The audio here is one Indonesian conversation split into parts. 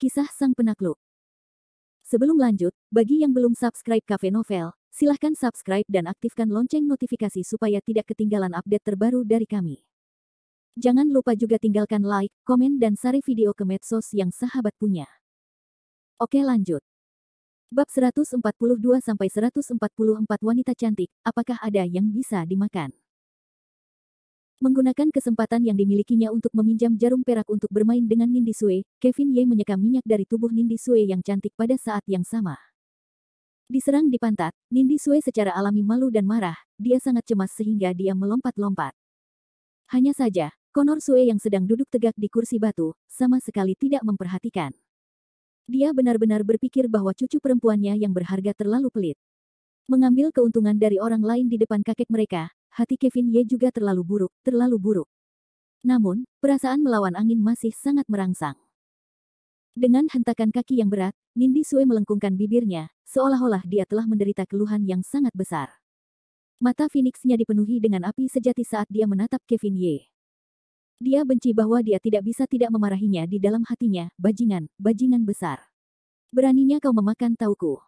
Kisah Sang Penakluk. Sebelum lanjut, bagi yang belum subscribe Cafe Novel, silahkan subscribe dan aktifkan lonceng notifikasi supaya tidak ketinggalan update terbaru dari kami. Jangan lupa juga tinggalkan like, komen dan share video ke medsos yang sahabat punya. Oke lanjut. Bab 142-144 wanita cantik, apakah ada yang bisa dimakan? Menggunakan kesempatan yang dimilikinya untuk meminjam jarum perak untuk bermain dengan Nindi Sue, Kevin Ye menyeka minyak dari tubuh Nindi Sue yang cantik pada saat yang sama. Diserang di pantat, Nindi Sue secara alami malu dan marah, dia sangat cemas sehingga dia melompat-lompat. Hanya saja, Connor Sue yang sedang duduk tegak di kursi batu, sama sekali tidak memperhatikan. Dia benar-benar berpikir bahwa cucu perempuannya yang berharga terlalu pelit. Mengambil keuntungan dari orang lain di depan kakek mereka, hati Kevin Ye juga terlalu buruk, terlalu buruk. Namun, perasaan melawan angin masih sangat merangsang. Dengan hentakan kaki yang berat, Nindi Sue melengkungkan bibirnya, seolah-olah dia telah menderita keluhan yang sangat besar. Mata Phoenix-nya dipenuhi dengan api sejati saat dia menatap Kevin Ye. Dia benci bahwa dia tidak bisa tidak memarahinya di dalam hatinya, bajingan, bajingan besar. Beraninya kau memakan tauku.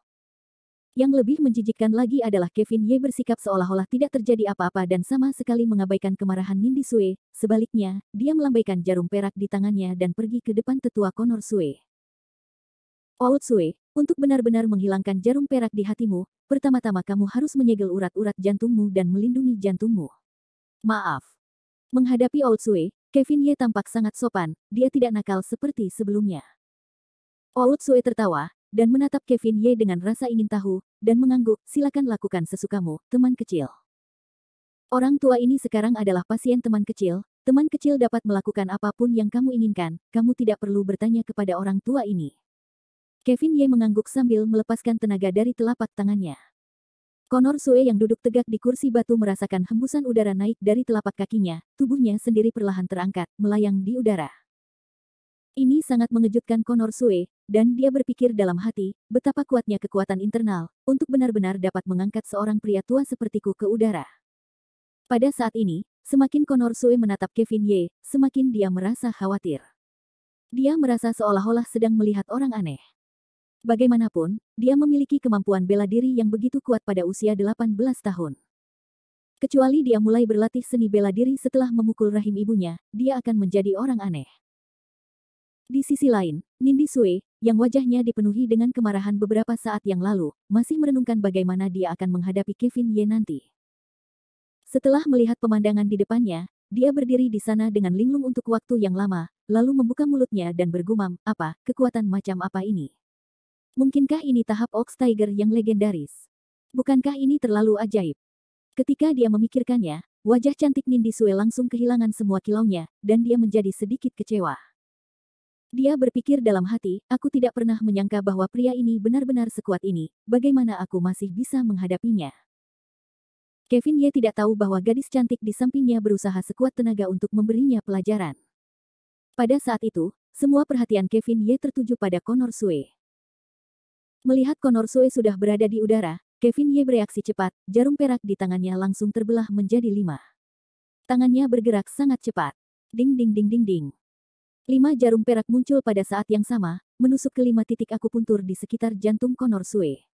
Yang lebih menjijikkan lagi adalah Kevin Ye bersikap seolah-olah tidak terjadi apa-apa dan sama sekali mengabaikan kemarahan Nindi Sue. Sebaliknya, dia melambaikan jarum perak di tangannya dan pergi ke depan tetua Connor Sue. Old Sue, untuk benar-benar menghilangkan jarum perak di hatimu, pertama-tama kamu harus menyegel urat-urat jantungmu dan melindungi jantungmu. Maaf. Menghadapi Old Sue, Kevin Ye tampak sangat sopan, dia tidak nakal seperti sebelumnya. Old Sue tertawa, dan menatap Kevin Ye dengan rasa ingin tahu, dan mengangguk, silakan lakukan sesukamu, teman kecil. Orang tua ini sekarang adalah pasien teman kecil dapat melakukan apapun yang kamu inginkan, kamu tidak perlu bertanya kepada orang tua ini. Kevin Ye mengangguk sambil melepaskan tenaga dari telapak tangannya. Connor Sue yang duduk tegak di kursi batu merasakan hembusan udara naik dari telapak kakinya, tubuhnya sendiri perlahan terangkat, melayang di udara. Ini sangat mengejutkan Connor Sue, dan dia berpikir dalam hati, betapa kuatnya kekuatan internal, untuk benar-benar dapat mengangkat seorang pria tua sepertiku ke udara. Pada saat ini, semakin Connor Sue menatap Kevin Ye, semakin dia merasa khawatir. Dia merasa seolah-olah sedang melihat orang aneh. Bagaimanapun, dia memiliki kemampuan bela diri yang begitu kuat pada usia 18 tahun. Kecuali dia mulai berlatih seni bela diri setelah memukul rahim ibunya, dia akan menjadi orang aneh. Di sisi lain, Nindi Sue, yang wajahnya dipenuhi dengan kemarahan beberapa saat yang lalu, masih merenungkan bagaimana dia akan menghadapi Kevin Ye nanti. Setelah melihat pemandangan di depannya, dia berdiri di sana dengan linglung untuk waktu yang lama, lalu membuka mulutnya dan bergumam, apa, kekuatan macam apa ini? Mungkinkah ini tahap Ox Tiger yang legendaris? Bukankah ini terlalu ajaib? Ketika dia memikirkannya, wajah cantik Nindi Sue langsung kehilangan semua kilaunya, dan dia menjadi sedikit kecewa. Dia berpikir dalam hati, aku tidak pernah menyangka bahwa pria ini benar-benar sekuat ini, bagaimana aku masih bisa menghadapinya. Kevin Ye tidak tahu bahwa gadis cantik di sampingnya berusaha sekuat tenaga untuk memberinya pelajaran. Pada saat itu, semua perhatian Kevin Ye tertuju pada Connor Sue. Melihat Connor Sue sudah berada di udara, Kevin Ye bereaksi cepat, jarum perak di tangannya langsung terbelah menjadi 5. Tangannya bergerak sangat cepat. Ding ding ding ding ding. 5 jarum perak muncul pada saat yang sama, menusuk ke 5 titik akupuntur di sekitar jantung Connor Sue.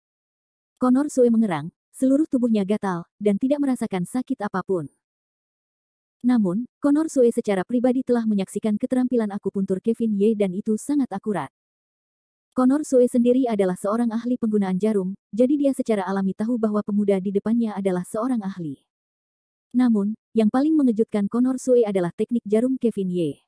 Connor Sue mengerang, seluruh tubuhnya gatal, dan tidak merasakan sakit apapun. Namun, Connor Sue secara pribadi telah menyaksikan keterampilan akupuntur Kevin Ye dan itu sangat akurat. Connor Sue sendiri adalah seorang ahli penggunaan jarum, jadi dia secara alami tahu bahwa pemuda di depannya adalah seorang ahli. Namun, yang paling mengejutkan Connor Sue adalah teknik jarum Kevin Ye.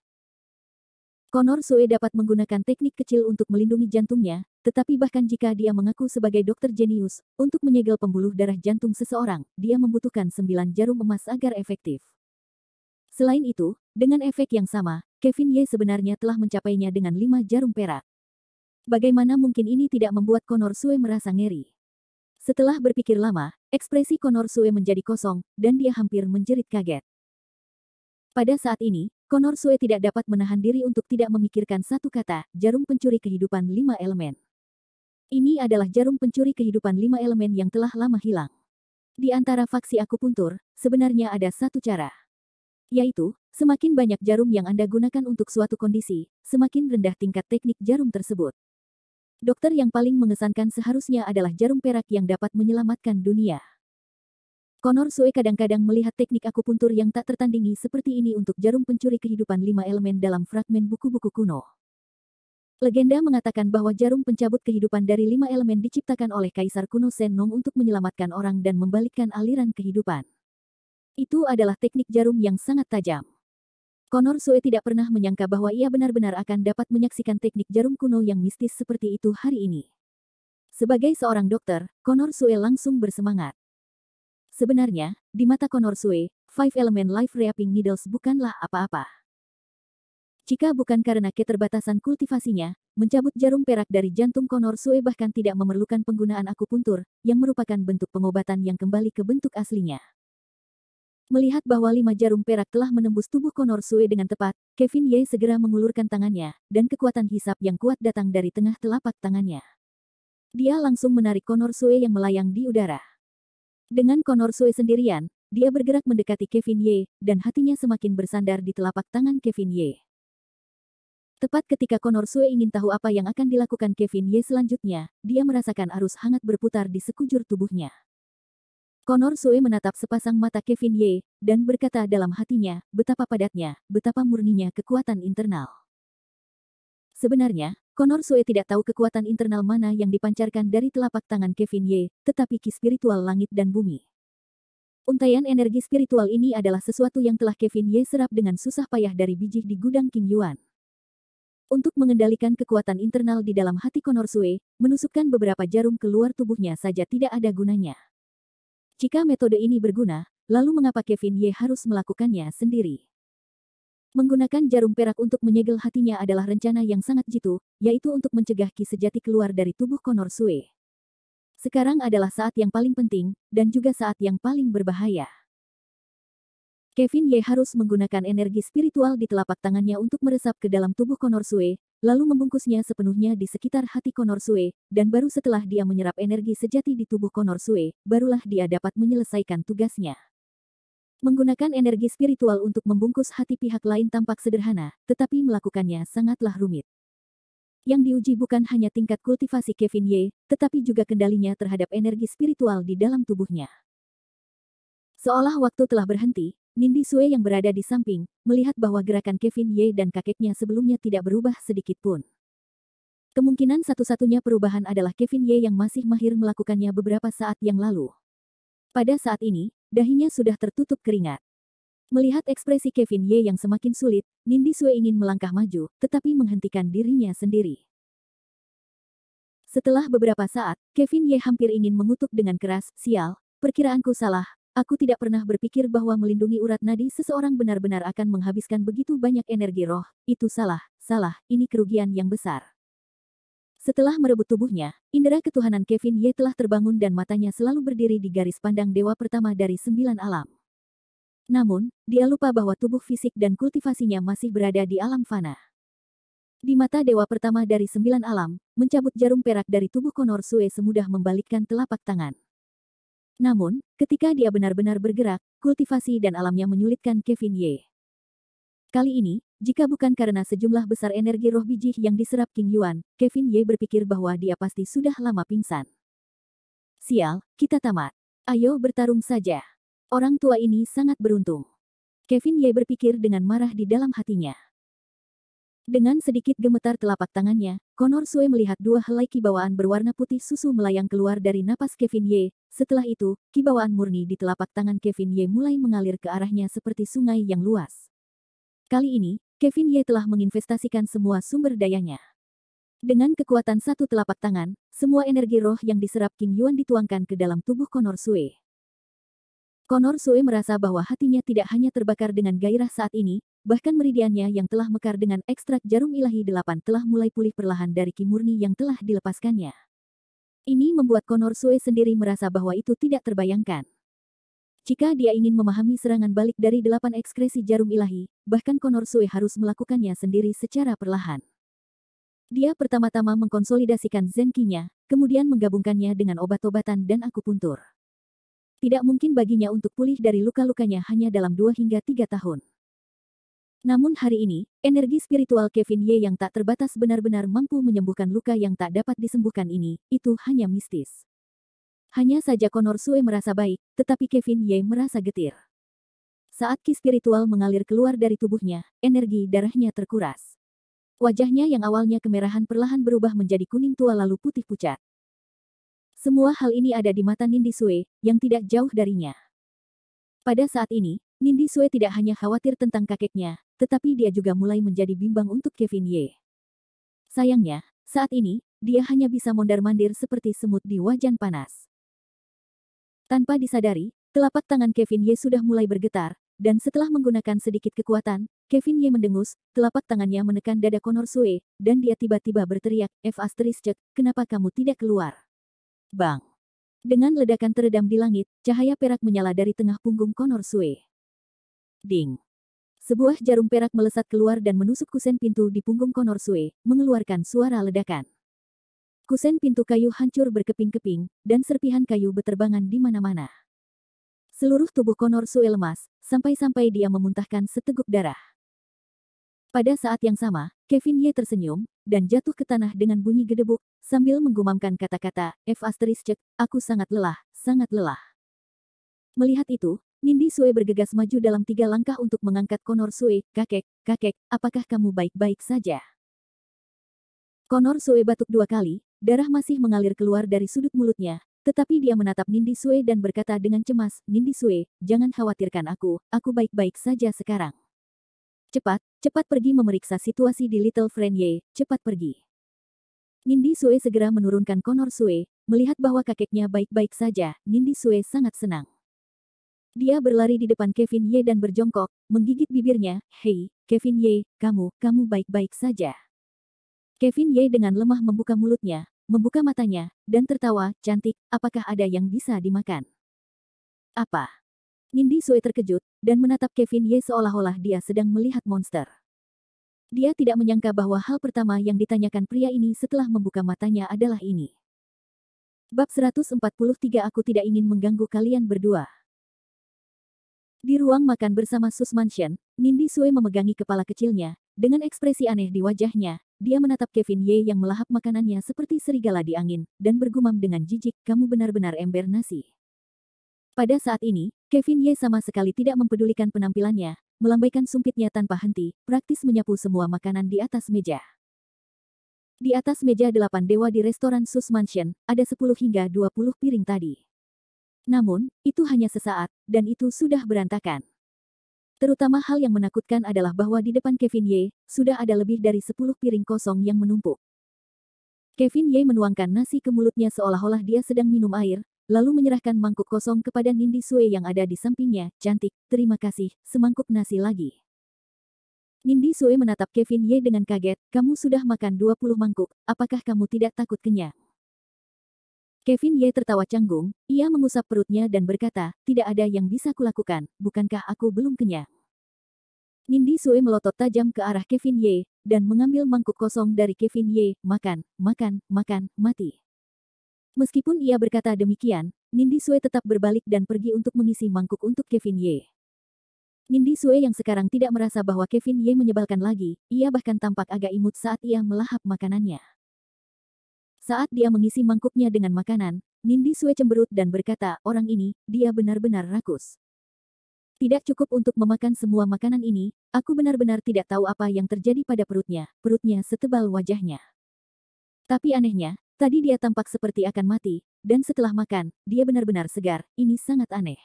Connor Sue dapat menggunakan teknik kecil untuk melindungi jantungnya, tetapi bahkan jika dia mengaku sebagai dokter jenius, untuk menyegel pembuluh darah jantung seseorang, dia membutuhkan 9 jarum emas agar efektif. Selain itu, dengan efek yang sama, Kevin Ye sebenarnya telah mencapainya dengan 5 jarum perak. Bagaimana mungkin ini tidak membuat Connor Sue merasa ngeri? Setelah berpikir lama, ekspresi Connor Sue menjadi kosong, dan dia hampir menjerit kaget. Pada saat ini, Connor Sue tidak dapat menahan diri untuk tidak memikirkan satu kata, jarum pencuri kehidupan 5 elemen. Ini adalah jarum pencuri kehidupan 5 elemen yang telah lama hilang. Di antara faksi akupuntur, sebenarnya ada satu cara. Yaitu, semakin banyak jarum yang Anda gunakan untuk suatu kondisi, semakin rendah tingkat teknik jarum tersebut. Dokter yang paling mengesankan seharusnya adalah jarum perak yang dapat menyelamatkan dunia. Connor Sue kadang-kadang melihat teknik akupuntur yang tak tertandingi seperti ini untuk jarum pencuri kehidupan 5 elemen dalam fragmen buku-buku kuno. Legenda mengatakan bahwa jarum pencabut kehidupan dari 5 elemen diciptakan oleh Kaisar kuno Sen Nong untuk menyelamatkan orang dan membalikkan aliran kehidupan. Itu adalah teknik jarum yang sangat tajam. Connor Sue tidak pernah menyangka bahwa ia benar-benar akan dapat menyaksikan teknik jarum kuno yang mistis seperti itu hari ini. Sebagai seorang dokter, Connor Sue langsung bersemangat. Sebenarnya, di mata Connor Sue, 5 elemen life reaping needles bukanlah apa-apa. Jika bukan karena keterbatasan kultivasinya, mencabut jarum perak dari jantung Connor Sue bahkan tidak memerlukan penggunaan akupuntur, yang merupakan bentuk pengobatan yang kembali ke bentuk aslinya. Melihat bahwa 5 jarum perak telah menembus tubuh Connor Sue dengan tepat, Kevin Ye segera mengulurkan tangannya, dan kekuatan hisap yang kuat datang dari tengah telapak tangannya. Dia langsung menarik Connor Sue yang melayang di udara. Dengan Connor Sue sendirian, dia bergerak mendekati Kevin Ye, dan hatinya semakin bersandar di telapak tangan Kevin Ye. Tepat ketika Connor Sue ingin tahu apa yang akan dilakukan Kevin Ye selanjutnya, dia merasakan arus hangat berputar di sekujur tubuhnya. Connor Sue menatap sepasang mata Kevin Ye, dan berkata dalam hatinya, betapa padatnya, betapa murninya kekuatan internal. Sebenarnya, Connor Sue tidak tahu kekuatan internal mana yang dipancarkan dari telapak tangan Kevin Ye, tetapi ki spiritual langit dan bumi. Untaian energi spiritual ini adalah sesuatu yang telah Kevin Ye serap dengan susah payah dari biji di gudang King Yuan. Untuk mengendalikan kekuatan internal di dalam hati Connor Sue, menusukkan beberapa jarum keluar tubuhnya saja tidak ada gunanya. Jika metode ini berguna, lalu mengapa Kevin Ye harus melakukannya sendiri? Menggunakan jarum perak untuk menyegel hatinya adalah rencana yang sangat jitu, yaitu untuk mencegah ki sejati keluar dari tubuh Connor Sue. Sekarang adalah saat yang paling penting, dan juga saat yang paling berbahaya. Kevin Ye harus menggunakan energi spiritual di telapak tangannya untuk meresap ke dalam tubuh Connor Sue, lalu membungkusnya sepenuhnya di sekitar hati Connor Sue, dan baru setelah dia menyerap energi sejati di tubuh Connor Sue, barulah dia dapat menyelesaikan tugasnya. Menggunakan energi spiritual untuk membungkus hati pihak lain tampak sederhana, tetapi melakukannya sangatlah rumit. Yang diuji bukan hanya tingkat kultivasi Kevin Ye, tetapi juga kendalinya terhadap energi spiritual di dalam tubuhnya. Seolah waktu telah berhenti, Nindi Sue yang berada di samping, melihat bahwa gerakan Kevin Ye dan kakeknya sebelumnya tidak berubah sedikit pun. Kemungkinan satu-satunya perubahan adalah Kevin Ye yang masih mahir melakukannya beberapa saat yang lalu. Pada saat ini, dahinya sudah tertutup keringat. Melihat ekspresi Kevin Ye yang semakin sulit, Nindi Sue ingin melangkah maju, tetapi menghentikan dirinya sendiri. Setelah beberapa saat, Kevin Ye hampir ingin mengutuk dengan keras, sial, perkiraanku salah, aku tidak pernah berpikir bahwa melindungi urat nadi seseorang benar-benar akan menghabiskan begitu banyak energi roh, itu salah, ini kerugian yang besar. Setelah merebut tubuhnya, indera ketuhanan Kevin Ye telah terbangun dan matanya selalu berdiri di garis pandang dewa pertama dari 9 alam. Namun, dia lupa bahwa tubuh fisik dan kultivasinya masih berada di alam fana. Di mata dewa pertama dari 9 alam, mencabut jarum perak dari tubuh Connor Sue semudah membalikkan telapak tangan. Namun, ketika dia benar-benar bergerak, kultivasi dan alamnya menyulitkan Kevin Ye. Kali ini, jika bukan karena sejumlah besar energi roh biji yang diserap King Yuan, Kevin Ye berpikir bahwa dia pasti sudah lama pingsan. Sial, kita tamat. Ayo bertarung saja. Orang tua ini sangat beruntung. Kevin Ye berpikir dengan marah di dalam hatinya. Dengan sedikit gemetar telapak tangannya, Connor Sue melihat 2 helai kibawaan berwarna putih susu melayang keluar dari napas Kevin Ye. Setelah itu, kibawaan murni di telapak tangan Kevin Ye mulai mengalir ke arahnya seperti sungai yang luas. Kali ini, Kevin Ye telah menginvestasikan semua sumber dayanya. Dengan kekuatan satu telapak tangan, semua energi roh yang diserap King Yuan dituangkan ke dalam tubuh Connor Sue. Connor Sue merasa bahwa hatinya tidak hanya terbakar dengan gairah saat ini, bahkan meridiannya yang telah mekar dengan ekstrak jarum ilahi 8 telah mulai pulih perlahan dari ki murni yang telah dilepaskannya. Ini membuat Connor Sue sendiri merasa bahwa itu tidak terbayangkan. Jika dia ingin memahami serangan balik dari 8 ekskresi jarum ilahi, bahkan Connor Sue harus melakukannya sendiri secara perlahan. Dia pertama-tama mengkonsolidasikan Zen Qi-nya, kemudian menggabungkannya dengan obat-obatan dan akupuntur. Tidak mungkin baginya untuk pulih dari luka-lukanya hanya dalam 2 hingga 3 tahun. Namun hari ini, energi spiritual Kevin Ye yang tak terbatas benar-benar mampu menyembuhkan luka yang tak dapat disembuhkan ini, itu hanya mistis. Hanya saja Connor Sue merasa baik, tetapi Kevin Ye merasa getir. Saat ki spiritual mengalir keluar dari tubuhnya, energi darahnya terkuras. Wajahnya yang awalnya kemerahan perlahan berubah menjadi kuning tua lalu putih pucat. Semua hal ini ada di mata Nindi Sue, yang tidak jauh darinya. Pada saat ini, Nindi Sue tidak hanya khawatir tentang kakeknya, tetapi dia juga mulai menjadi bimbang untuk Kevin Ye. Sayangnya, saat ini, dia hanya bisa mondar-mandir seperti semut di wajan panas. Tanpa disadari, telapak tangan Kevin Ye sudah mulai bergetar, dan setelah menggunakan sedikit kekuatan, Kevin Ye mendengus, telapak tangannya menekan dada Connor Sue, dan dia tiba-tiba berteriak, kenapa kamu tidak keluar? Bang! Dengan ledakan teredam di langit, cahaya perak menyala dari tengah punggung Connor Sue. Ding! Sebuah jarum perak melesat keluar dan menusuk kusen pintu di punggung Connor Sue, mengeluarkan suara ledakan. Kusen pintu kayu hancur berkeping-keping, dan serpihan kayu beterbangan di mana-mana. Seluruh tubuh Connor Sue lemas, sampai-sampai dia memuntahkan seteguk darah. Pada saat yang sama, Kevin Ye tersenyum, dan jatuh ke tanah dengan bunyi gedebuk, sambil menggumamkan kata-kata, aku sangat lelah, sangat lelah. Melihat itu, Nindi Sue bergegas maju dalam 3 langkah untuk mengangkat Connor Sue, kakek, apakah kamu baik-baik saja? Connor Sue batuk 2 kali, darah masih mengalir keluar dari sudut mulutnya, tetapi dia menatap Nindi Sue dan berkata dengan cemas, Nindi Sue, jangan khawatirkan aku baik-baik saja sekarang. Cepat pergi memeriksa situasi di Little Friend Ye, cepat pergi. Nindi Sue segera menurunkan Connor Sue, melihat bahwa kakeknya baik-baik saja, Nindi Sue sangat senang. Dia berlari di depan Kevin Ye dan berjongkok, menggigit bibirnya, hei, Kevin Ye, kamu baik-baik saja. Kevin Ye dengan lemah membuka mulutnya, membuka matanya, dan tertawa, cantik, apakah ada yang bisa dimakan? Apa? Nindi Sue terkejut, dan menatap Kevin Ye seolah-olah dia sedang melihat monster. Dia tidak menyangka bahwa hal pertama yang ditanyakan pria ini setelah membuka matanya adalah ini. Bab 143 Aku tidak ingin mengganggu kalian berdua. Di ruang makan bersama Sus Mansion, Nindi Sue memegangi kepala kecilnya, dengan ekspresi aneh di wajahnya, dia menatap Kevin Ye yang melahap makanannya seperti serigala di angin, dan bergumam dengan jijik, kamu benar-benar ember nasi. Pada saat ini, Kevin Ye sama sekali tidak mempedulikan penampilannya, melambaikan sumpitnya tanpa henti, praktis menyapu semua makanan di atas meja. Di atas meja 8 dewa di restoran Sus Mansion, ada 10 hingga 20 piring tadi. Namun, itu hanya sesaat, dan itu sudah berantakan. Terutama hal yang menakutkan adalah bahwa di depan Kevin Ye, sudah ada lebih dari 10 piring kosong yang menumpuk. Kevin Ye menuangkan nasi ke mulutnya seolah-olah dia sedang minum air, lalu menyerahkan mangkuk kosong kepada Nindi Sue yang ada di sampingnya, cantik, terima kasih, semangkuk nasi lagi. Nindi Sue menatap Kevin Ye dengan kaget, kamu sudah makan 20 mangkuk, apakah kamu tidak takut kenyang? Kevin Ye tertawa canggung, ia mengusap perutnya dan berkata, tidak ada yang bisa kulakukan, bukankah aku belum kenyang? Nindi Sue melotot tajam ke arah Kevin Ye, dan mengambil mangkuk kosong dari Kevin Ye, makan, mati. Meskipun ia berkata demikian, Nindi Sue tetap berbalik dan pergi untuk mengisi mangkuk untuk Kevin Ye. Nindi Sue yang sekarang tidak merasa bahwa Kevin Ye menyebalkan lagi, ia bahkan tampak agak imut saat ia melahap makanannya. Saat dia mengisi mangkuknya dengan makanan, Nindi Sue cemberut dan berkata, orang ini, dia benar-benar rakus. Tidak cukup untuk memakan semua makanan ini, aku benar-benar tidak tahu apa yang terjadi pada perutnya setebal wajahnya. Tapi anehnya, tadi dia tampak seperti akan mati, dan setelah makan, dia benar-benar segar, ini sangat aneh.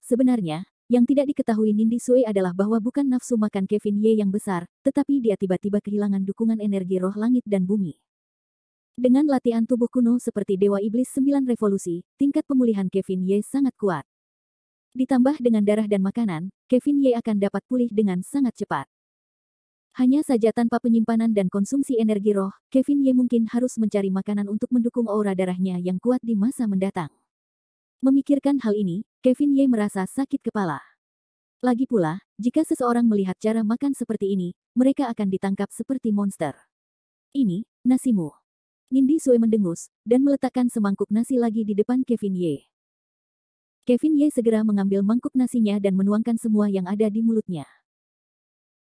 Sebenarnya, yang tidak diketahui Nindi Sue adalah bahwa bukan nafsu makan Kevin Ye yang besar, tetapi dia tiba-tiba kehilangan dukungan energi roh langit dan bumi. Dengan latihan tubuh kuno seperti Dewa Iblis 9 Revolusi, tingkat pemulihan Kevin Ye sangat kuat. Ditambah dengan darah dan makanan, Kevin Ye akan dapat pulih dengan sangat cepat. Hanya saja tanpa penyimpanan dan konsumsi energi roh, Kevin Ye mungkin harus mencari makanan untuk mendukung aura darahnya yang kuat di masa mendatang. Memikirkan hal ini, Kevin Ye merasa sakit kepala. Lagi pula, jika seseorang melihat cara makan seperti ini, mereka akan ditangkap seperti monster. Ini, nasimu. Nindi Sue mendengus, dan meletakkan semangkuk nasi lagi di depan Kevin Ye. Kevin Ye segera mengambil mangkuk nasinya dan menuangkan semua yang ada di mulutnya.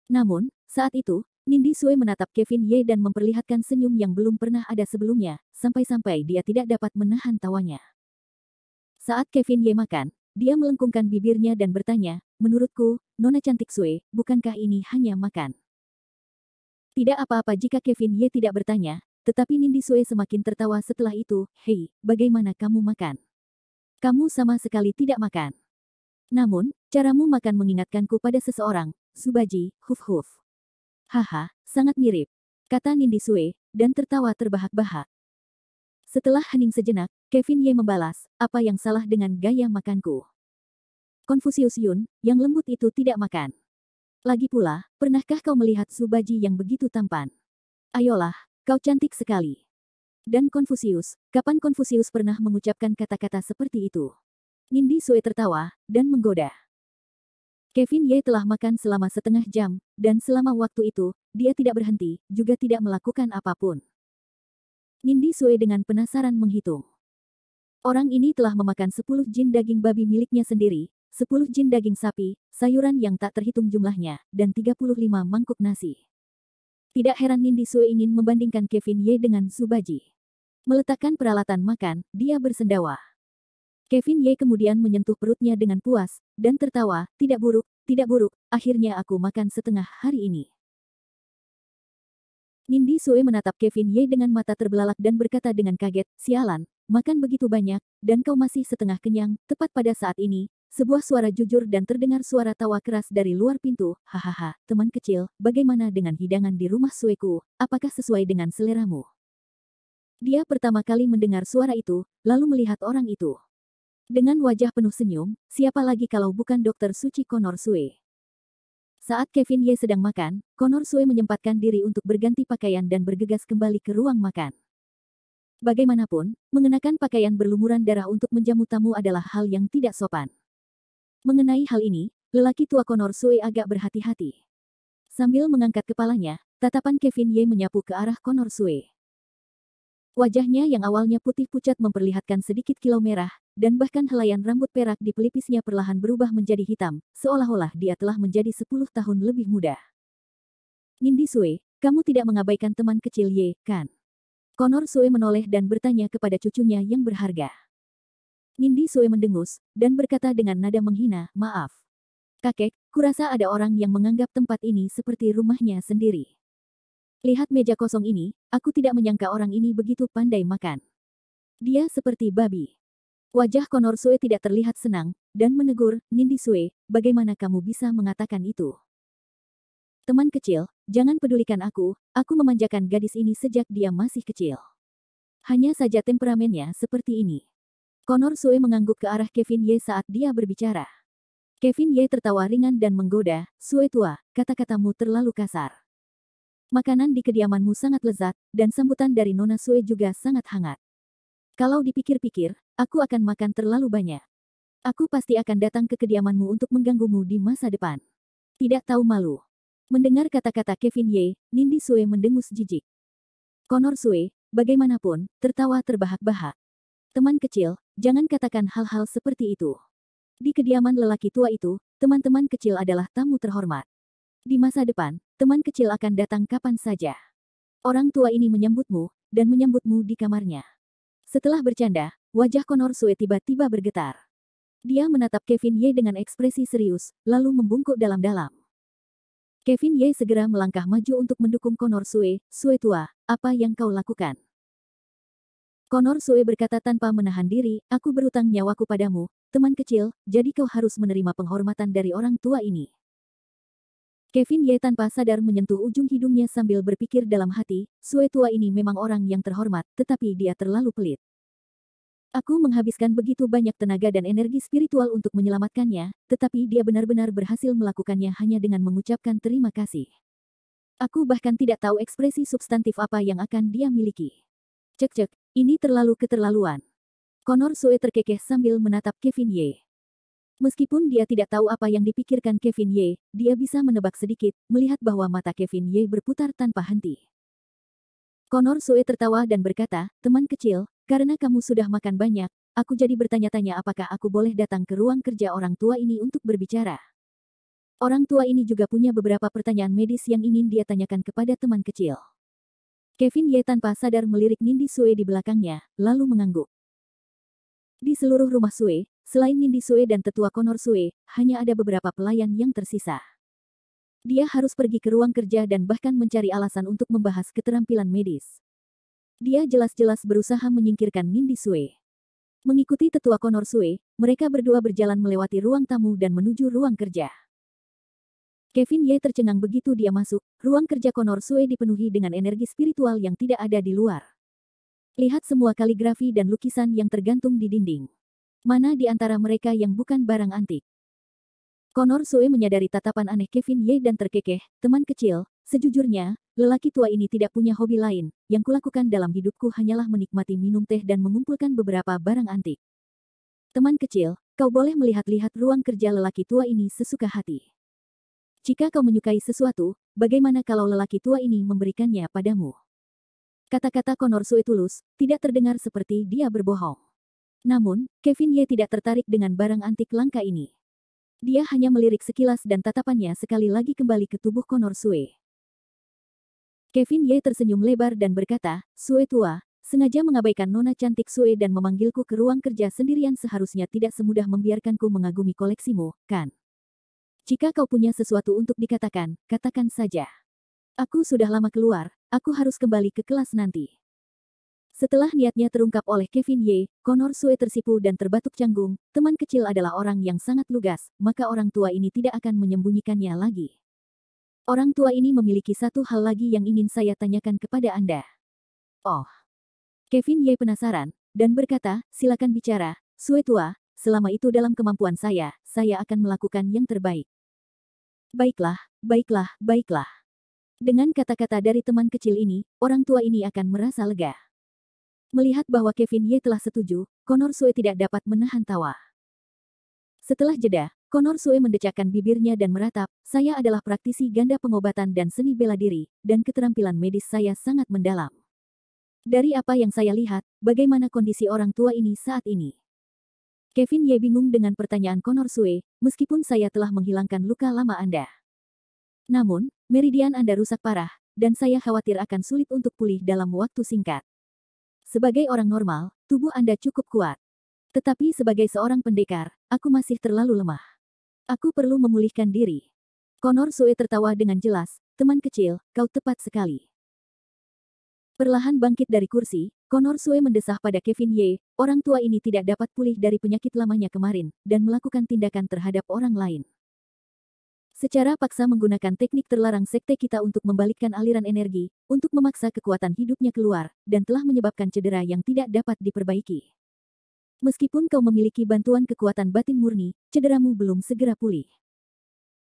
Namun, saat itu, Nindi Sue menatap Kevin Ye dan memperlihatkan senyum yang belum pernah ada sebelumnya, sampai-sampai dia tidak dapat menahan tawanya. Saat Kevin Ye makan, dia melengkungkan bibirnya dan bertanya, menurutku, Nona cantik Sue, bukankah ini hanya makan? Tidak apa-apa jika Kevin Ye tidak bertanya, tetapi Nindi Sue semakin tertawa setelah itu, hei, bagaimana kamu makan? Kamu sama sekali tidak makan. Namun, caramu makan mengingatkanku pada seseorang, Subaji, huf-huf. Haha, sangat mirip, kata Nindi Sue, dan tertawa terbahak-bahak. Setelah hening sejenak, Kevin Ye membalas, apa yang salah dengan gaya makanku? Konfusius Yun, yang lembut itu tidak makan. Lagi pula, pernahkah kau melihat Subaji yang begitu tampan? Ayolah, kau cantik sekali. Dan Konfusius, kapan Konfusius pernah mengucapkan kata-kata seperti itu? Nindi Sue tertawa, dan menggoda. Kevin Ye telah makan selama setengah jam, dan selama waktu itu, dia tidak berhenti, juga tidak melakukan apapun. Nindi Sue dengan penasaran menghitung. Orang ini telah memakan 10 jin daging babi miliknya sendiri, 10 jin daging sapi, sayuran yang tak terhitung jumlahnya, dan 35 mangkuk nasi. Tidak heran Nindi Sue ingin membandingkan Kevin Ye dengan Subaji. Meletakkan peralatan makan, dia bersendawa. Kevin Ye kemudian menyentuh perutnya dengan puas, dan tertawa, tidak buruk, akhirnya aku makan setengah hari ini. Nindi Sue menatap Kevin Ye dengan mata terbelalak dan berkata dengan kaget, sialan, makan begitu banyak, dan kau masih setengah kenyang, tepat pada saat ini, sebuah suara jujur dan terdengar suara tawa keras dari luar pintu, hahaha, teman kecil, bagaimana dengan hidangan di rumah Sueku, apakah sesuai dengan seleramu? Dia pertama kali mendengar suara itu, lalu melihat orang itu. Dengan wajah penuh senyum, siapa lagi kalau bukan Dokter Suci Connor Sue. Saat Kevin Ye sedang makan, Connor Sue menyempatkan diri untuk berganti pakaian dan bergegas kembali ke ruang makan. Bagaimanapun, mengenakan pakaian berlumuran darah untuk menjamu tamu adalah hal yang tidak sopan. Mengenai hal ini, lelaki tua Connor Sue agak berhati-hati. Sambil mengangkat kepalanya, tatapan Kevin Ye menyapu ke arah Connor Sue. Wajahnya yang awalnya putih pucat memperlihatkan sedikit kilau merah, dan bahkan helaian rambut perak di pelipisnya perlahan berubah menjadi hitam, seolah-olah dia telah menjadi 10 tahun lebih muda. Nindi Sue, kamu tidak mengabaikan teman kecil Ye, kan? Connor Sue menoleh dan bertanya kepada cucunya yang berharga. Nindi Sue mendengus, dan berkata dengan nada menghina, maaf. Kakek, kurasa ada orang yang menganggap tempat ini seperti rumahnya sendiri. Lihat meja kosong ini, aku tidak menyangka orang ini begitu pandai makan. Dia seperti babi. Wajah Connor Sue tidak terlihat senang, dan menegur, Nindi Sue, bagaimana kamu bisa mengatakan itu? Teman kecil, jangan pedulikan aku memanjakan gadis ini sejak dia masih kecil. Hanya saja temperamennya seperti ini. Connor Sue mengangguk ke arah Kevin Ye saat dia berbicara. Kevin Ye tertawa ringan dan menggoda, Sue tua, kata-katamu terlalu kasar. Makanan di kediamanmu sangat lezat, dan sambutan dari Nona Sue juga sangat hangat. Kalau dipikir-pikir, aku akan makan terlalu banyak. Aku pasti akan datang ke kediamanmu untuk mengganggumu di masa depan. Tidak tahu malu. Mendengar kata-kata Kevin Ye, Nindi Sue mendengus jijik. Connor Sue, bagaimanapun, tertawa terbahak-bahak. Teman kecil, jangan katakan hal-hal seperti itu. Di kediaman lelaki tua itu, teman-teman kecil adalah tamu terhormat. Di masa depan, teman kecil akan datang kapan saja. Orang tua ini menyambutmu, dan menyambutmu di kamarnya. Setelah bercanda, wajah Connor Sue tiba-tiba bergetar. Dia menatap Kevin Ye dengan ekspresi serius, lalu membungkuk dalam-dalam. Kevin Ye segera melangkah maju untuk mendukung Connor Sue, Sue tua, apa yang kau lakukan? Connor Sue berkata tanpa menahan diri, aku berutang nyawaku padamu, teman kecil, jadi kau harus menerima penghormatan dari orang tua ini. Kevin Ye tanpa sadar menyentuh ujung hidungnya sambil berpikir dalam hati, Sue tua ini memang orang yang terhormat, tetapi dia terlalu pelit. Aku menghabiskan begitu banyak tenaga dan energi spiritual untuk menyelamatkannya, tetapi dia benar-benar berhasil melakukannya hanya dengan mengucapkan terima kasih. Aku bahkan tidak tahu ekspresi substantif apa yang akan dia miliki. Cek-cek, ini terlalu keterlaluan. Connor Sue terkekeh sambil menatap Kevin Ye. Meskipun dia tidak tahu apa yang dipikirkan Kevin Ye, dia bisa menebak sedikit, melihat bahwa mata Kevin Ye berputar tanpa henti. Connor Sue tertawa dan berkata, teman kecil, karena kamu sudah makan banyak, aku jadi bertanya-tanya apakah aku boleh datang ke ruang kerja orang tua ini untuk berbicara. Orang tua ini juga punya beberapa pertanyaan medis yang ingin dia tanyakan kepada teman kecil. Kevin Ye tanpa sadar melirik Nindi Sue di belakangnya, lalu mengangguk. Di seluruh rumah Sue, selain Nindi Sue dan tetua Connor Sue, hanya ada beberapa pelayan yang tersisa. Dia harus pergi ke ruang kerja dan bahkan mencari alasan untuk membahas keterampilan medis. Dia jelas-jelas berusaha menyingkirkan Nindi Sue. Mengikuti tetua Connor Sue, mereka berdua berjalan melewati ruang tamu dan menuju ruang kerja. Kevin Ye tercengang begitu dia masuk, ruang kerja Connor Sue dipenuhi dengan energi spiritual yang tidak ada di luar. Lihat semua kaligrafi dan lukisan yang tergantung di dinding. Mana di antara mereka yang bukan barang antik? Connor Sue menyadari tatapan aneh Kevin Ye dan terkekeh, teman kecil, sejujurnya, lelaki tua ini tidak punya hobi lain, yang kulakukan dalam hidupku hanyalah menikmati minum teh dan mengumpulkan beberapa barang antik. Teman kecil, kau boleh melihat-lihat ruang kerja lelaki tua ini sesuka hati. Jika kau menyukai sesuatu, bagaimana kalau lelaki tua ini memberikannya padamu? Kata-kata Connor Sue tulus, tidak terdengar seperti dia berbohong. Namun, Kevin Ye tidak tertarik dengan barang antik langka ini. Dia hanya melirik sekilas dan tatapannya sekali lagi kembali ke tubuh Connor Sue. Kevin Ye tersenyum lebar dan berkata, Sue tua, sengaja mengabaikan nona cantik Sue dan memanggilku ke ruang kerja sendirian seharusnya tidak semudah membiarkanku mengagumi koleksimu, kan? Jika kau punya sesuatu untuk dikatakan, katakan saja. Aku sudah lama keluar, aku harus kembali ke kelas nanti. Setelah niatnya terungkap oleh Kevin Ye, Connor Sue tersipu dan terbatuk canggung, teman kecil adalah orang yang sangat lugas, maka orang tua ini tidak akan menyembunyikannya lagi. Orang tua ini memiliki satu hal lagi yang ingin saya tanyakan kepada Anda. Oh. Kevin Ye penasaran, dan berkata, silakan bicara, Sue tua, selama itu dalam kemampuan saya akan melakukan yang terbaik. Baiklah, baiklah, baiklah. Dengan kata-kata dari teman kecil ini, orang tua ini akan merasa lega. Melihat bahwa Kevin Ye telah setuju, Connor Sue tidak dapat menahan tawa. Setelah jeda, Connor Sue mendecakkan bibirnya dan meratap, saya adalah praktisi ganda pengobatan dan seni bela diri, dan keterampilan medis saya sangat mendalam. Dari apa yang saya lihat, bagaimana kondisi orang tua ini saat ini? Kevin Ye bingung dengan pertanyaan Connor Sue, meskipun saya telah menghilangkan luka lama Anda. Namun, meridian Anda rusak parah, dan saya khawatir akan sulit untuk pulih dalam waktu singkat. Sebagai orang normal, tubuh Anda cukup kuat. Tetapi sebagai seorang pendekar, aku masih terlalu lemah. Aku perlu memulihkan diri. Connor Sue tertawa dengan jelas, teman kecil, kau tepat sekali. Perlahan bangkit dari kursi, Connor Sue mendesah pada Kevin Ye, orang tua ini tidak dapat pulih dari penyakit lamanya kemarin, dan melakukan tindakan terhadap orang lain. Secara paksa menggunakan teknik terlarang sekte kita untuk membalikkan aliran energi, untuk memaksa kekuatan hidupnya keluar, dan telah menyebabkan cedera yang tidak dapat diperbaiki. Meskipun kau memiliki bantuan kekuatan batin murni, cederamu belum segera pulih.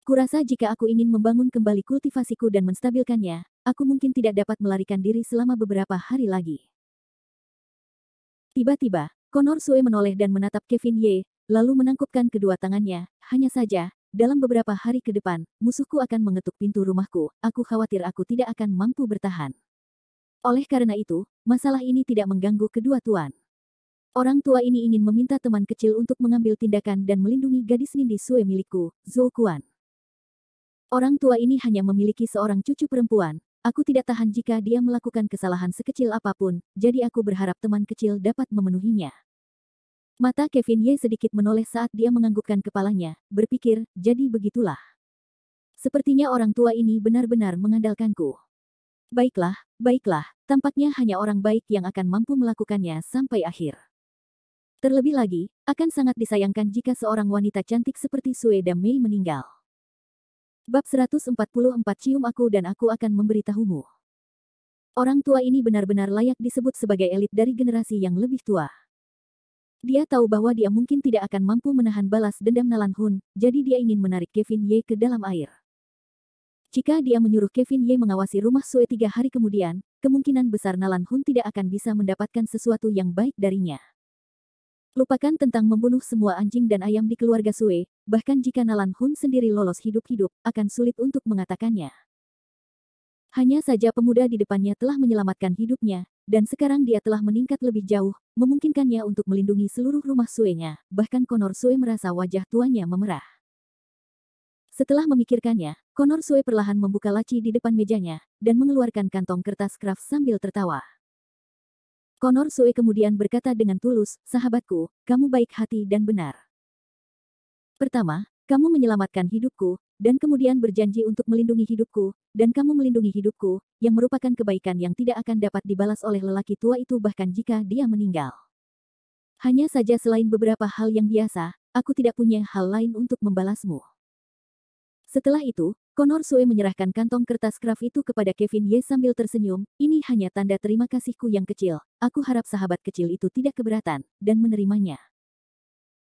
Kurasa jika aku ingin membangun kembali kultivasiku dan menstabilkannya, aku mungkin tidak dapat melarikan diri selama beberapa hari lagi. Tiba-tiba, Connor Sue menoleh dan menatap Kevin Ye, lalu menangkupkan kedua tangannya, hanya saja, dalam beberapa hari ke depan, musuhku akan mengetuk pintu rumahku, aku khawatir aku tidak akan mampu bertahan. Oleh karena itu, masalah ini tidak mengganggu kedua tuan. Orang tua ini ingin meminta teman kecil untuk mengambil tindakan dan melindungi gadis Nindi Sue milikku, Zhou Kuan. Orang tua ini hanya memiliki seorang cucu perempuan, aku tidak tahan jika dia melakukan kesalahan sekecil apapun, jadi aku berharap teman kecil dapat memenuhinya. Mata Kevin Ye sedikit menoleh saat dia menganggukkan kepalanya, berpikir, jadi begitulah. Sepertinya orang tua ini benar-benar mengandalkanku. Baiklah, baiklah, tampaknya hanya orang baik yang akan mampu melakukannya sampai akhir. Terlebih lagi, akan sangat disayangkan jika seorang wanita cantik seperti Sue Dam Mei meninggal. Bab 144 Cium aku dan aku akan memberitahumu. Orang tua ini benar-benar layak disebut sebagai elit dari generasi yang lebih tua. Dia tahu bahwa dia mungkin tidak akan mampu menahan balas dendam Nalan Hun, jadi dia ingin menarik Kevin Ye ke dalam air. Jika dia menyuruh Kevin Ye mengawasi rumah Sue 3 hari kemudian, kemungkinan besar Nalan Hun tidak akan bisa mendapatkan sesuatu yang baik darinya. Lupakan tentang membunuh semua anjing dan ayam di keluarga Sue, bahkan jika Nalan Hun sendiri lolos hidup-hidup, akan sulit untuk mengatakannya. Hanya saja pemuda di depannya telah menyelamatkan hidupnya, dan sekarang dia telah meningkat lebih jauh, memungkinkannya untuk melindungi seluruh rumah Sue-nya, bahkan Connor Sue merasa wajah tuanya memerah. Setelah memikirkannya, Connor Sue perlahan membuka laci di depan mejanya, dan mengeluarkan kantong kertas kraft sambil tertawa. Connor Sue kemudian berkata dengan tulus, "Sahabatku, kamu baik hati dan benar. Pertama, kamu menyelamatkan hidupku, dan kemudian berjanji untuk melindungi hidupku, dan kamu melindungi hidupku, yang merupakan kebaikan yang tidak akan dapat dibalas oleh lelaki tua itu bahkan jika dia meninggal. Hanya saja selain beberapa hal yang biasa, aku tidak punya hal lain untuk membalasmu." Setelah itu, Connor Sue menyerahkan kantong kertas kraft itu kepada Kevin Ye sambil tersenyum, "Ini hanya tanda terima kasihku yang kecil, aku harap sahabat kecil itu tidak keberatan, dan menerimanya."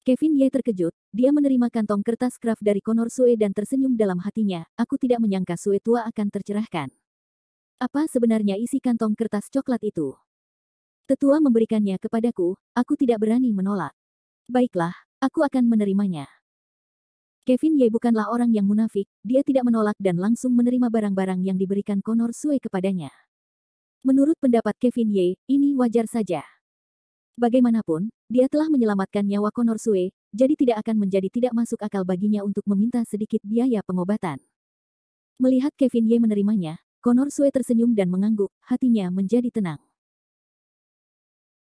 Kevin Ye terkejut, dia menerima kantong kertas kraft dari Connor Sue dan tersenyum dalam hatinya, "Aku tidak menyangka Sue tua akan tercerahkan. Apa sebenarnya isi kantong kertas coklat itu? Tetua memberikannya kepadaku, aku tidak berani menolak. Baiklah, aku akan menerimanya." Kevin Ye bukanlah orang yang munafik, dia tidak menolak dan langsung menerima barang-barang yang diberikan Connor Sue kepadanya. Menurut pendapat Kevin Ye, ini wajar saja. Bagaimanapun, dia telah menyelamatkan nyawa Connor Sue, jadi tidak akan menjadi tidak masuk akal baginya untuk meminta sedikit biaya pengobatan. Melihat Kevin Ye menerimanya, Connor Sue tersenyum dan mengangguk, hatinya menjadi tenang.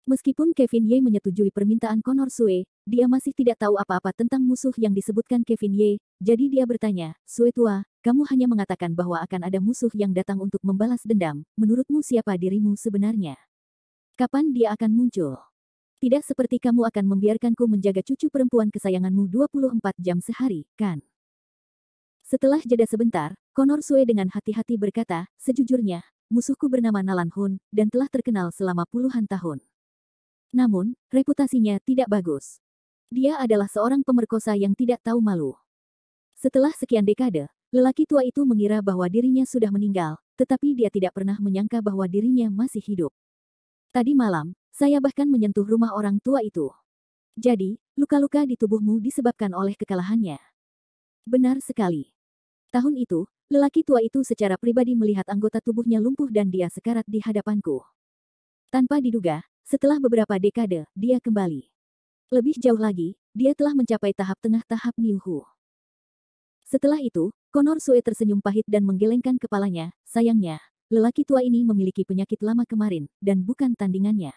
Meskipun Kevin Ye menyetujui permintaan Connor Sue, dia masih tidak tahu apa-apa tentang musuh yang disebutkan Kevin Ye, jadi dia bertanya, "Sue tua, kamu hanya mengatakan bahwa akan ada musuh yang datang untuk membalas dendam, menurutmu siapa dirimu sebenarnya? Kapan dia akan muncul? Tidak seperti kamu akan membiarkanku menjaga cucu perempuan kesayanganmu 24 jam sehari, kan?" Setelah jeda sebentar, Connor Sue dengan hati-hati berkata, "Sejujurnya, musuhku bernama Nalan Hun, dan telah terkenal selama puluhan tahun. Namun, reputasinya tidak bagus. Dia adalah seorang pemerkosa yang tidak tahu malu." Setelah sekian dekade, lelaki tua itu mengira bahwa dirinya sudah meninggal, tetapi dia tidak pernah menyangka bahwa dirinya masih hidup. "Tadi malam, saya bahkan menyentuh rumah orang tua itu. Jadi, luka-luka di tubuhmu disebabkan oleh kekalahannya." "Benar sekali. Tahun itu, lelaki tua itu secara pribadi melihat anggota tubuhnya lumpuh dan dia sekarat di hadapanku. Tanpa diduga, setelah beberapa dekade, dia kembali. Lebih jauh lagi, dia telah mencapai tahap tengah tahap Niu Hu." Setelah itu, Connor Sue tersenyum pahit dan menggelengkan kepalanya, "Sayangnya, lelaki tua ini memiliki penyakit lama kemarin, dan bukan tandingannya.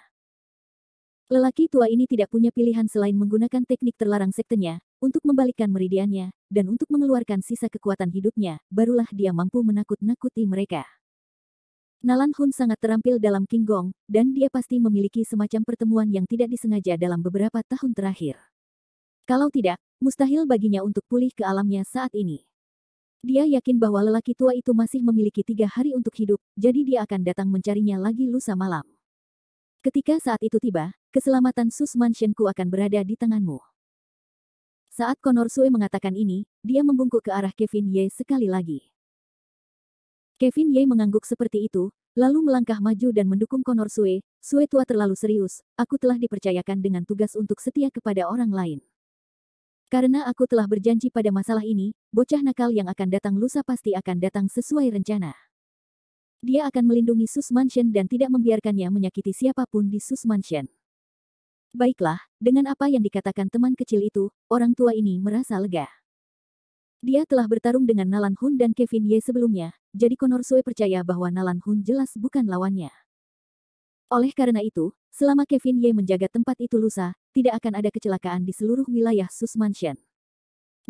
Lelaki tua ini tidak punya pilihan selain menggunakan teknik terlarang sektenya, untuk membalikkan meridiannya, dan untuk mengeluarkan sisa kekuatan hidupnya, barulah dia mampu menakut-nakuti mereka." Nalan Hun sangat terampil dalam King Gong, dan dia pasti memiliki semacam pertemuan yang tidak disengaja dalam beberapa tahun terakhir. Kalau tidak, mustahil baginya untuk pulih ke alamnya saat ini. Dia yakin bahwa lelaki tua itu masih memiliki 3 hari untuk hidup, jadi dia akan datang mencarinya lagi lusa malam. Ketika saat itu tiba, keselamatan Sus Mansionku akan berada di tanganmu. Saat Connor Sue mengatakan ini, dia membungkuk ke arah Kevin Ye sekali lagi. Kevin Ye mengangguk seperti itu, lalu melangkah maju dan mendukung Connor Sue. "Sue tua terlalu serius, aku telah dipercayakan dengan tugas untuk setia kepada orang lain. Karena aku telah berjanji pada masalah ini, bocah nakal yang akan datang lusa pasti akan datang sesuai rencana. Dia akan melindungi Sus Mansion dan tidak membiarkannya menyakiti siapapun di Sus Mansion." Baiklah, dengan apa yang dikatakan teman kecil itu, orang tua ini merasa lega. Dia telah bertarung dengan Nalan Hun dan Kevin Ye sebelumnya, jadi Connor Sue percaya bahwa Nalan Hun jelas bukan lawannya. Oleh karena itu, selama Kevin Ye menjaga tempat itu lusa, tidak akan ada kecelakaan di seluruh wilayah Sus Mansion.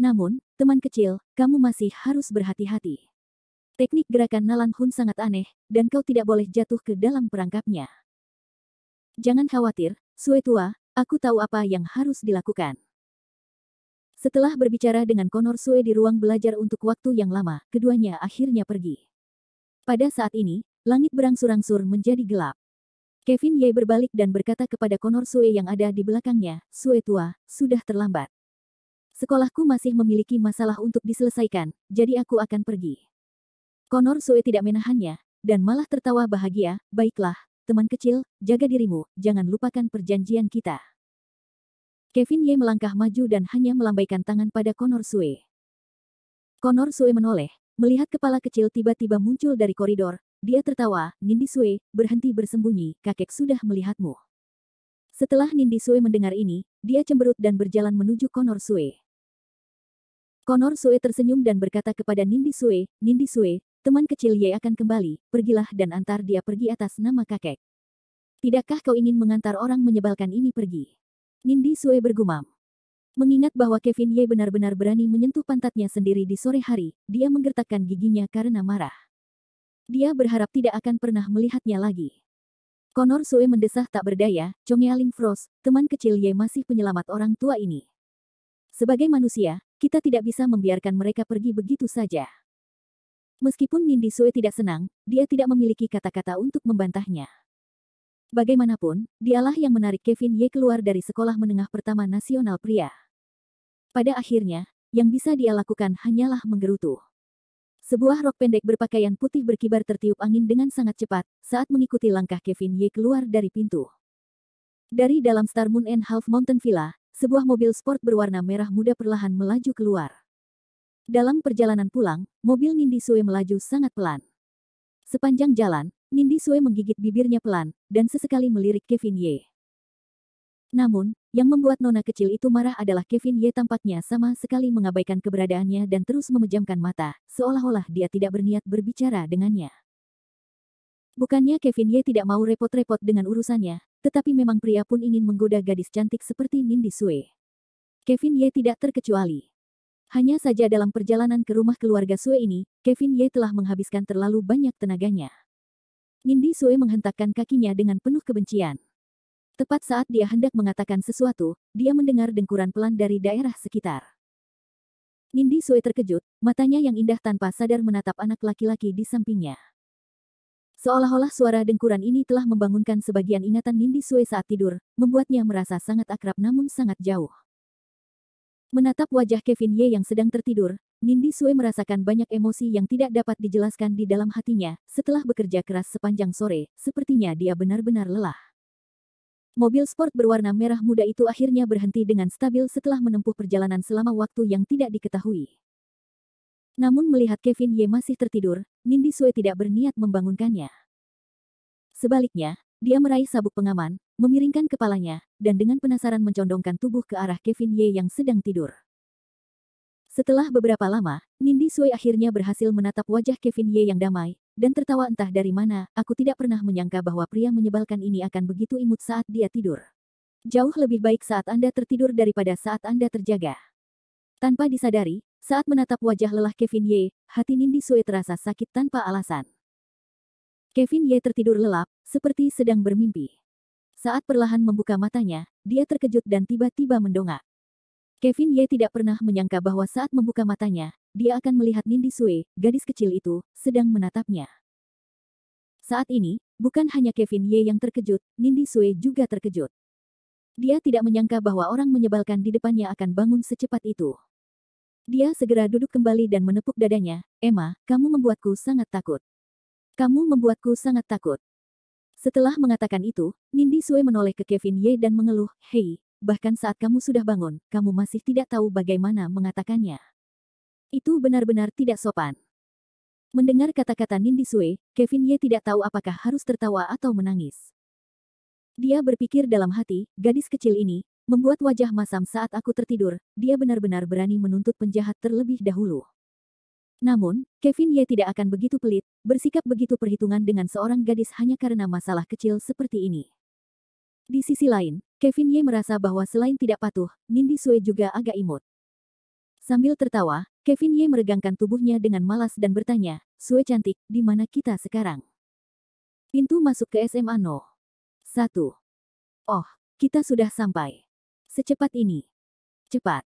Namun, teman kecil, kamu masih harus berhati-hati. Teknik gerakan Nalan Hun sangat aneh, dan kau tidak boleh jatuh ke dalam perangkapnya. Jangan khawatir, Sue tua, aku tahu apa yang harus dilakukan. Setelah berbicara dengan Connor Sue di ruang belajar untuk waktu yang lama, keduanya akhirnya pergi. Pada saat ini, langit berangsur-angsur menjadi gelap. Kevin Ye berbalik dan berkata kepada Connor Sue yang ada di belakangnya, "Sue tua, sudah terlambat. Sekolahku masih memiliki masalah untuk diselesaikan, jadi aku akan pergi." Connor Sue tidak menahannya, dan malah tertawa bahagia, "Baiklah, teman kecil, jaga dirimu, jangan lupakan perjanjian kita." Kevin Ye melangkah maju dan hanya melambaikan tangan pada Connor Sue. Connor Sue menoleh, melihat kepala kecil tiba-tiba muncul dari koridor. Dia tertawa, "Nindi Sue, berhenti bersembunyi, kakek sudah melihatmu." Setelah Nindi Sue mendengar ini, dia cemberut dan berjalan menuju Connor Sue. Connor Sue tersenyum dan berkata kepada Nindi Sue, Nindi Sue, teman kecil Ye akan kembali, pergilah dan antar dia pergi atas nama kakek. Tidakkah kau ingin mengantar orang menyebalkan ini pergi? Nindi Sue bergumam. Mengingat bahwa Kevin Ye benar-benar berani menyentuh pantatnya sendiri di sore hari, dia menggertakkan giginya karena marah. Dia berharap tidak akan pernah melihatnya lagi. Connor Sue mendesah tak berdaya, Chongyaling Frost, teman kecil Ye masih penyelamat orang tua ini. Sebagai manusia, kita tidak bisa membiarkan mereka pergi begitu saja. Meskipun Nindi Sue tidak senang, dia tidak memiliki kata-kata untuk membantahnya. Bagaimanapun, dialah yang menarik Kevin Ye keluar dari sekolah menengah pertama nasional pria. Pada akhirnya, yang bisa dia lakukan hanyalah menggerutu. Sebuah rok pendek berpakaian putih berkibar tertiup angin dengan sangat cepat saat mengikuti langkah Kevin Ye keluar dari pintu. Dari dalam Star Moon and Half Mountain Villa, sebuah mobil sport berwarna merah muda perlahan melaju keluar. Dalam perjalanan pulang, mobil Nindi Sue melaju sangat pelan. Sepanjang jalan, Nindi Sue menggigit bibirnya pelan, dan sesekali melirik Kevin Ye. Namun, yang membuat nona kecil itu marah adalah Kevin Ye tampaknya sama sekali mengabaikan keberadaannya dan terus memejamkan mata, seolah-olah dia tidak berniat berbicara dengannya. Bukannya Kevin Ye tidak mau repot-repot dengan urusannya, tetapi memang pria pun ingin menggoda gadis cantik seperti Nindi Sue. Kevin Ye tidak terkecuali. Hanya saja dalam perjalanan ke rumah keluarga Sue ini, Kevin Ye telah menghabiskan terlalu banyak tenaganya. Nindi Sue menghentakkan kakinya dengan penuh kebencian. Tepat saat dia hendak mengatakan sesuatu, dia mendengar dengkuran pelan dari daerah sekitar. Nindi Sue terkejut, matanya yang indah tanpa sadar menatap anak laki-laki di sampingnya. Seolah-olah suara dengkuran ini telah membangunkan sebagian ingatan Nindi Sue saat tidur, membuatnya merasa sangat akrab namun sangat jauh. Menatap wajah Kevin Ye yang sedang tertidur, Nindi Sue merasakan banyak emosi yang tidak dapat dijelaskan di dalam hatinya. Setelah bekerja keras sepanjang sore, sepertinya dia benar-benar lelah. Mobil sport berwarna merah muda itu akhirnya berhenti dengan stabil setelah menempuh perjalanan selama waktu yang tidak diketahui. Namun melihat Kevin Ye masih tertidur, Nindi Sue tidak berniat membangunkannya. Sebaliknya, dia meraih sabuk pengaman, memiringkan kepalanya, dan dengan penasaran mencondongkan tubuh ke arah Kevin Ye yang sedang tidur. Setelah beberapa lama, Nindi Sue akhirnya berhasil menatap wajah Kevin Ye yang damai, dan tertawa entah dari mana, aku tidak pernah menyangka bahwa pria menyebalkan ini akan begitu imut saat dia tidur. Jauh lebih baik saat Anda tertidur daripada saat Anda terjaga. Tanpa disadari, saat menatap wajah lelah Kevin Ye, hati Nindi Sue terasa sakit tanpa alasan. Kevin Ye tertidur lelap, seperti sedang bermimpi. Saat perlahan membuka matanya, dia terkejut dan tiba-tiba mendongak. Kevin Ye tidak pernah menyangka bahwa saat membuka matanya, dia akan melihat Nindi Sue, gadis kecil itu, sedang menatapnya. Saat ini, bukan hanya Kevin Ye yang terkejut, Nindi Sue juga terkejut. Dia tidak menyangka bahwa orang menyebalkan di depannya akan bangun secepat itu. Dia segera duduk kembali dan menepuk dadanya, Emma, kamu membuatku sangat takut. Kamu membuatku sangat takut. Setelah mengatakan itu, Nindi Sue menoleh ke Kevin Ye dan mengeluh, hei, bahkan saat kamu sudah bangun, kamu masih tidak tahu bagaimana mengatakannya. Itu benar-benar tidak sopan. Mendengar kata-kata Nindi Sue, Kevin Ye tidak tahu apakah harus tertawa atau menangis. Dia berpikir dalam hati, gadis kecil ini, membuat wajah masam saat aku tertidur, dia benar-benar berani menuntut penjahat terlebih dahulu. Namun, Kevin Ye tidak akan begitu pelit, bersikap begitu perhitungan dengan seorang gadis hanya karena masalah kecil seperti ini. Di sisi lain, Kevin Ye merasa bahwa selain tidak patuh, Nindi Sue juga agak imut. Sambil tertawa, Kevin Ye meregangkan tubuhnya dengan malas dan bertanya, Sue cantik, di mana kita sekarang? Pintu masuk ke SMA No. 1. Oh, kita sudah sampai. Secepat ini. Cepat.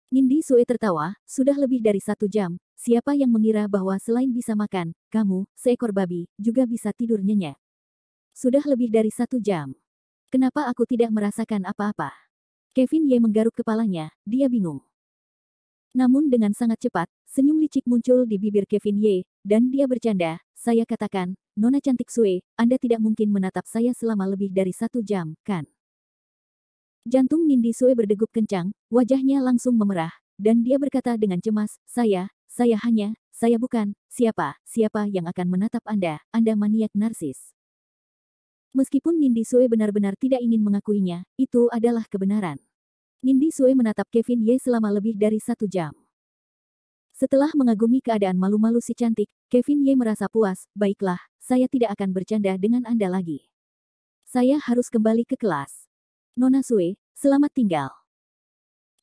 Nindi Sue tertawa, sudah lebih dari 1 jam, siapa yang mengira bahwa selain bisa makan, kamu, seekor babi, juga bisa tidur nyenyak. Sudah lebih dari 1 jam. Kenapa aku tidak merasakan apa-apa? Kevin Ye menggaruk kepalanya, dia bingung. Namun dengan sangat cepat, senyum licik muncul di bibir Kevin Ye, dan dia bercanda, saya katakan, Nona cantik Sue, Anda tidak mungkin menatap saya selama lebih dari 1 jam, kan? Jantung Nindi Sue berdegup kencang, wajahnya langsung memerah, dan dia berkata dengan cemas, saya bukan, siapa yang akan menatap Anda maniak narsis. Meskipun Nindi Sue benar-benar tidak ingin mengakuinya, itu adalah kebenaran. Nindi Sue menatap Kevin Ye selama lebih dari 1 jam. Setelah mengagumi keadaan malu-malu si cantik, Kevin Ye merasa puas. Baiklah, saya tidak akan bercanda dengan Anda lagi. Saya harus kembali ke kelas. Nona Sue, selamat tinggal.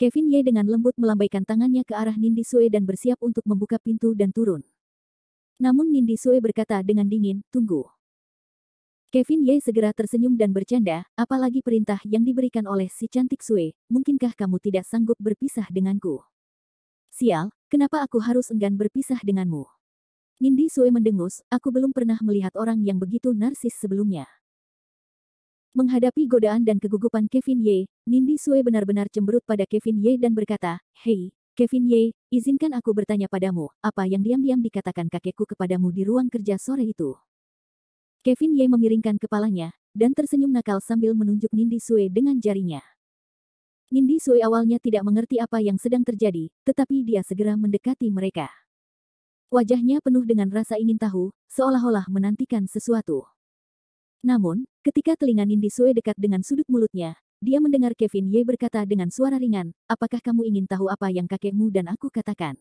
Kevin Ye dengan lembut melambaikan tangannya ke arah Nindi Sue dan bersiap untuk membuka pintu dan turun. Namun Nindi Sue berkata dengan dingin, tunggu. Kevin Ye segera tersenyum dan bercanda, apalagi perintah yang diberikan oleh si cantik Sue, mungkinkah kamu tidak sanggup berpisah denganku? Sial, kenapa aku harus enggan berpisah denganmu? Nindi Sue mendengus, aku belum pernah melihat orang yang begitu narsis sebelumnya. Menghadapi godaan dan kegugupan Kevin Ye, Nindi Sue benar-benar cemberut pada Kevin Ye dan berkata, hei, Kevin Ye, izinkan aku bertanya padamu, apa yang diam-diam dikatakan kakekku kepadamu di ruang kerja sore itu? Kevin Ye memiringkan kepalanya, dan tersenyum nakal sambil menunjuk Nindi Sue dengan jarinya. Nindi Sue awalnya tidak mengerti apa yang sedang terjadi, tetapi dia segera mendekati mereka. Wajahnya penuh dengan rasa ingin tahu, seolah-olah menantikan sesuatu. Namun, ketika telinga Nindi Sue dekat dengan sudut mulutnya, dia mendengar Kevin Ye berkata dengan suara ringan, apakah kamu ingin tahu apa yang kakekmu dan aku katakan?